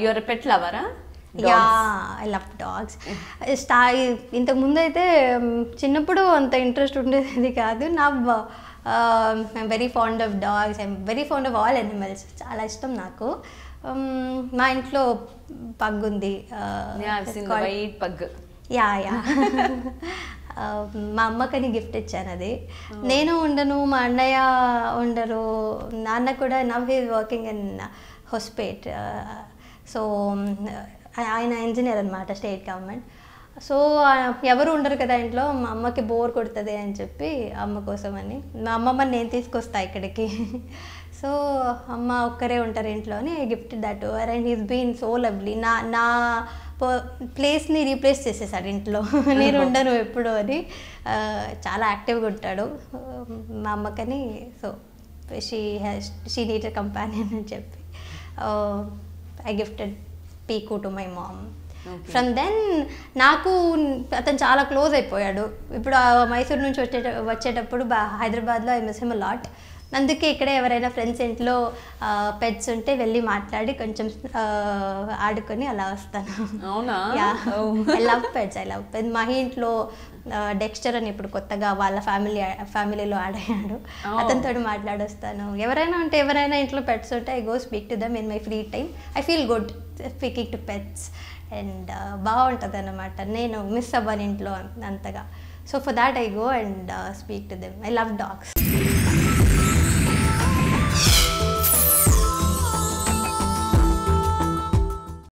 You are pet లవరా? Yeah, I love dogs. ఇంతకు ముందు అయితే చిన్నప్పుడు అంత ఇంట్రెస్ట్ ఉండేది కాదు. నా I'm very fond of dogs, I'm very fond of all animals. చాలా ఇష్టం నాకు. మా ఇంట్లో పగ్ ఉంది. White pug. Yeah yeah. మా అమ్మకని గిఫ్ట్ ఇచ్చాను అది. నేను ఉండను, మా అన్నయ్య ఉండరు. నాన్న కూడా now he working in Hospet. So ఆయన ఇంజనీర్ అనమాట, స్టేట్ గవర్నమెంట్. సో ఎవరు ఉండరు కదా ఇంట్లో, మా అమ్మకి బోర్ కొడుతుంది అని చెప్పి అమ్మ కోసం అని మా అమ్మమ్మని నేను తీసుకొస్తా ఇక్కడికి. సో అమ్మ ఒక్కరే ఉంటారు ఇంట్లోని. I gift that and he's been so lovely. నా ప్లేస్ని రీప్లేస్ చేసేసాడు ఇంట్లో. నేను ఉండను ఎప్పుడు అని. చాలా యాక్టివ్గా ఉంటాడు మా అమ్మకని. So she need a companion అని చెప్పి I gifted Peeku to my mom. From then నాకు అతను చాలా క్లోజ్ అయిపోయాడు. ఇప్పుడు మైసూర్ నుంచి వచ్చేటప్పుడు హైదరాబాద్లో I miss him a lot. అందుకే ఇక్కడే ఎవరైనా ఫ్రెండ్స్ ఇంట్లో పెట్స్ ఉంటే వెళ్ళి మాట్లాడి కొంచెం ఆడుకొని అలా వస్తాను. అవునా? I love pets, I love pets. మా ఇంట్లో డెక్స్టర్ అని ఇప్పుడు కొత్తగా వాళ్ళ ఫ్యామిలీలో యాడ్ అయ్యాడు. అతనితో మాట్లాడొస్తాను. ఎవరైనా ఇంట్లో పెట్స్ ఉంటే I go speak to them in my free time. I feel good speaking to pets and బాగుంటుంది అన్నమాట. నేను మిస్ అవ్వను ఇంట్లో అంతగా. So for that I go and speak to them. I love dogs.